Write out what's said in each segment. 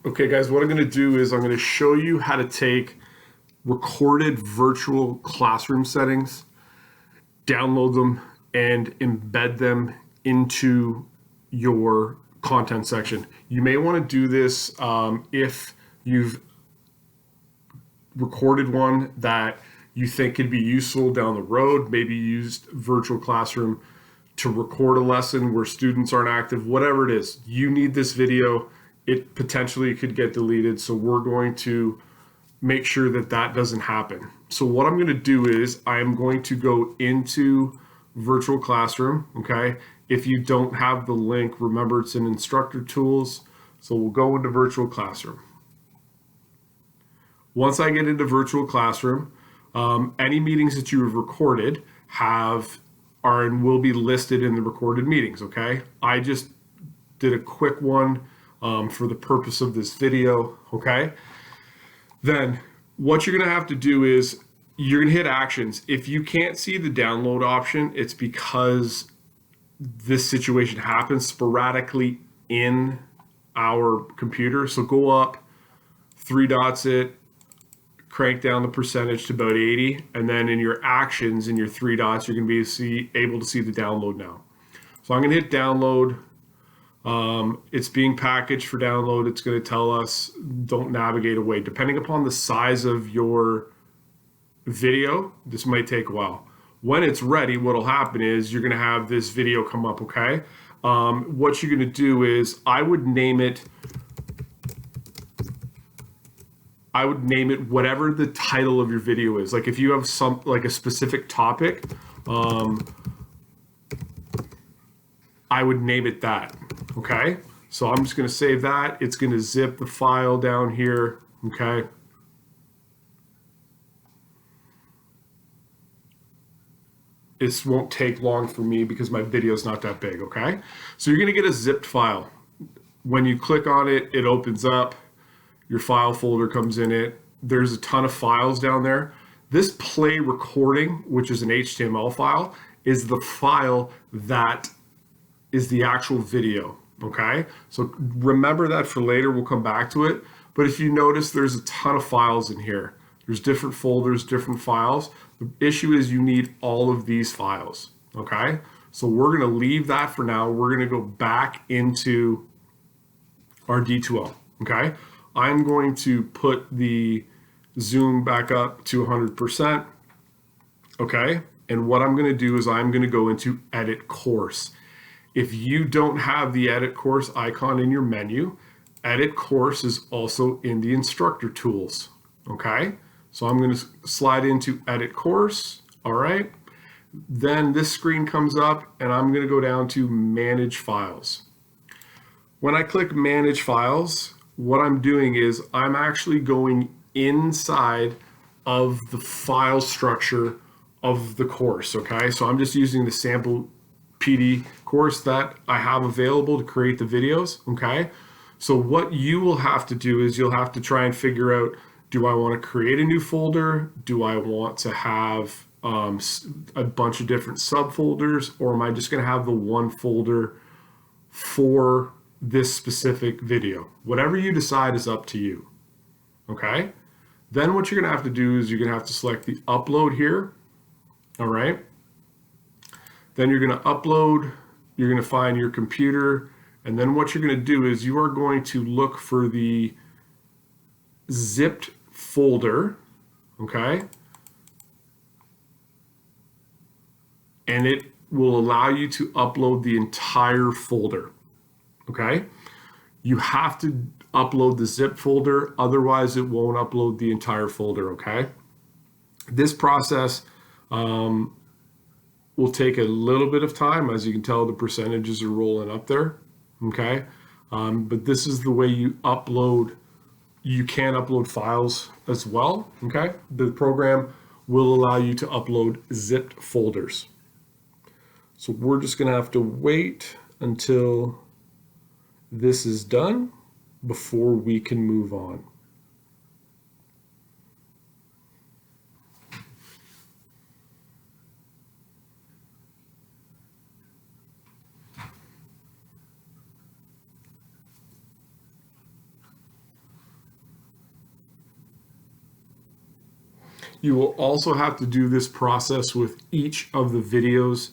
Okay, guys, what I'm going to do is I'm going to show you how to take recorded virtual classroom settings, download them, and embed them into your content section. You may want to do this if you've recorded one that you think could be useful down the road, maybe used virtual classroom to record a lesson where students aren't active, whatever it is. You need this video. It potentially could get deleted, so we're going to make sure that that doesn't happen. So what I'm going to do is I am going to go into virtual classroom. Okay, if you don't have the link, remember it's in instructor tools. So we'll go into virtual classroom. Once I get into virtual classroom, any meetings that you have recorded are and will be listed in the recorded meetings. Okay, I just did a quick one for the purpose of this video. Okay, then what you're going to have to do is you're going to hit actions. If you can't see the download option, it's because this situation happens sporadically in our computer. So go up, three dots it, crank down the percentage to about 80, and then in your actions, in your three dots, you're going to be able to see the download now. So I'm going to hit download. It's being packaged for download. It's going to tell us don't navigate away. Depending upon the size of your video, this might take a while. When it's ready, what will happen is you're going to have this video come up. Okay, what you're going to do is I would name it whatever the title of your video is. Like if you have like a specific topic, I would name it that. Okay, so I'm just going to save that. It's going to zip the file down here. Okay, this won't take long for me because my video is not that big. Okay, so you're going to get a zipped file. When you click on it, it opens up. Your file folder comes in it. There's a ton of files down there. This play recording, which is an HTML file, is the file that is the actual video. Okay, so remember that for later. We'll come back to it. But if you notice, there's a ton of files in here. There's different folders, different files. The issue is you need all of these files. Okay, so we're going to leave that for now. We're going to go back into our D2L. Okay, I'm going to put the zoom back up to 100%. Okay, and what I'm going to do is I'm going to go into edit course. If you don't have the edit course icon in your menu, edit course is also in the instructor tools. Okay, so I'm going to slide into edit course. All right, then this screen comes up and I'm going to go down to manage files. When I click manage files, what I'm doing is I'm actually going inside of the file structure of the course. Okay, so I'm just using the sample PD course that I have available to create the videos. Okay, so what you will have to do is you'll have to try and figure out, do I want to create a new folder? Do I want to have a bunch of different subfolders, or am I just going to have the one folder for this specific video? Whatever you decide is up to you. Okay, then what you're going to have to do is you're going to have to select the upload here. All right, then you're going to upload, you're going to find your computer, and then what you're going to do is you are going to look for the zipped folder. Okay, and it will allow you to upload the entire folder. Okay, you have to upload the zip folder, otherwise it won't upload the entire folder. Okay, this process will take a little bit of time. As you can tell, the percentages are rolling up there. Okay, but this is the way you upload. You can upload files as well. Okay, the program will allow you to upload zipped folders. So we're just going to have to wait until this is done before we can move on. You will also have to do this process with each of the videos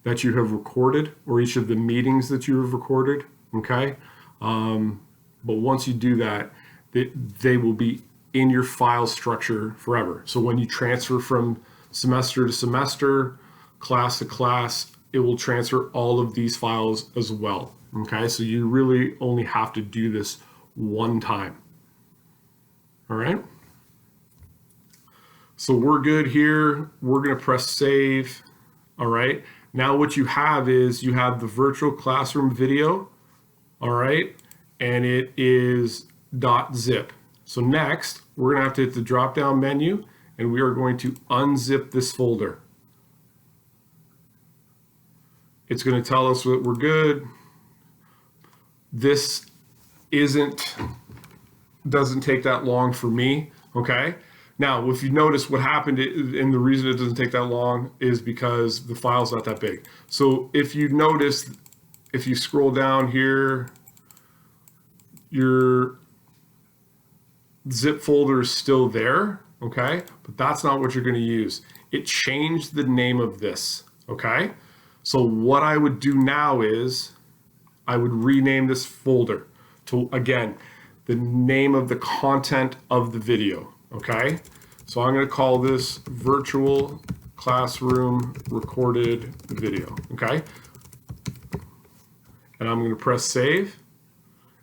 that you have recorded, or each of the meetings that you have recorded, okay? But once you do that, they will be in your file structure forever. So when you transfer from semester to semester, class to class, it will transfer all of these files as well, okay? So you really only have to do this one time, all right? So we're good here. We're gonna press save, all right? Now what you have is you have the virtual classroom video, all right? And it is .zip. So next, we're gonna have to hit the drop-down menu and we are going to unzip this folder. It's gonna tell us that we're good. This doesn't take that long for me, okay? Now, if you notice what happened, and the reason it doesn't take that long is because the file's not that big. So if you notice, if you scroll down here, your zip folder is still there, okay? But that's not what you're gonna use. It changed the name of this, okay? So what I would do now is I would rename this folder to, again, the name of the content of the video, okay? So I'm gonna call this virtual classroom recorded video, okay? And I'm gonna press save.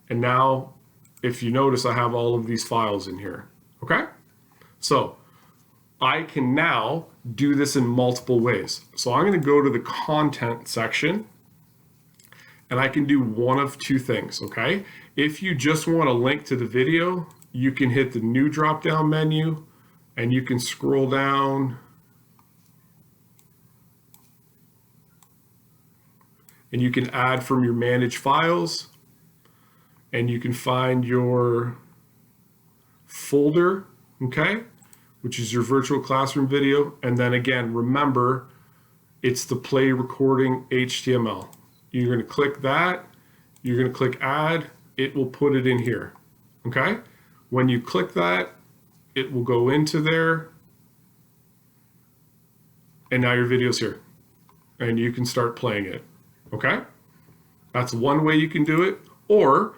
And now, if you notice, I have all of these files in here, okay? So I can now do this in multiple ways. So I'm gonna go to the content section and I can do one of two things, okay? If you just want a link to the video, you can hit the new drop-down menu and you can scroll down and you can add from your manage files and you can find your folder, okay, which is your virtual classroom video. And then again, remember, it's the play recording HTML. You're gonna click that, you're gonna click add, it will put it in here, okay? When you click that, it will go into there, and now your video's here, and you can start playing it, okay? That's one way you can do it. Or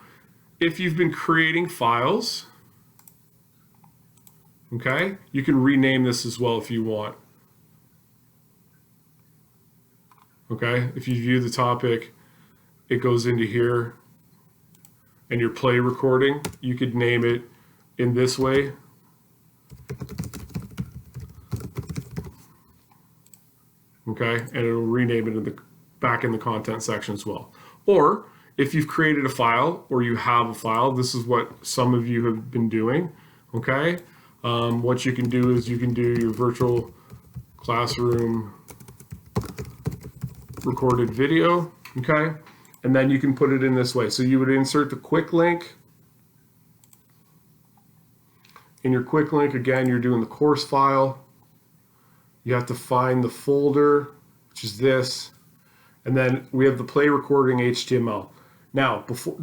if you've been creating files, okay, you can rename this as well if you want. Okay, if you view the topic, it goes into here, and your play recording, you could name it in this way. Okay, and it'll rename it in the back in the content section as well. Or if you've created a file or you have a file, this is what some of you have been doing, okay? What you can do is you can do your virtual classroom recorded video, okay? And then you can put it in this way. So you would insert the quick link. In your quick link, again, you're doing the course file. You have to find the folder, which is this. And then we have the play recording HTML. Now,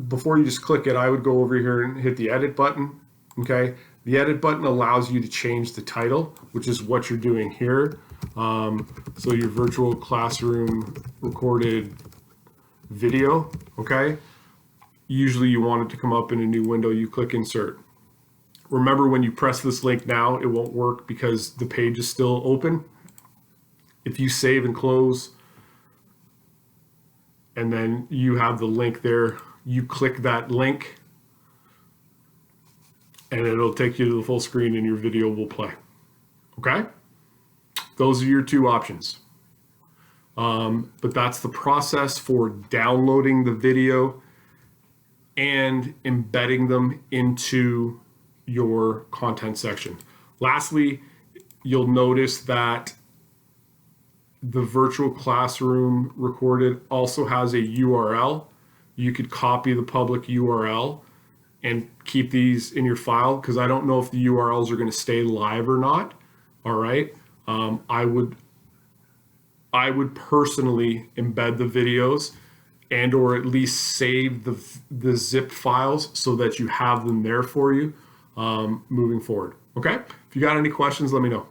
before you just click it, I would go over here and hit the edit button, okay? The edit button allows you to change the title, which is what you're doing here. So your virtual classroom recorded video, okay? Usually you want it to come up in a new window, you click insert. Remember, when you press this link now, it won't work because the page is still open. If you save and close, and then you have the link there, you click that link, and it'll take you to the full screen and your video will play, okay? Those are your two options. But that's the process for downloading the video and embedding them into your content section. Lastly, you'll notice that the virtual classroom recorded also has a URL. You could copy the public URL and keep these in your file, because I don't know if the URLs are going to stay live or not. All right. I would personally embed the videos and or at least save the zip files so that you have them there for you moving forward. Okay. If you got any questions, let me know.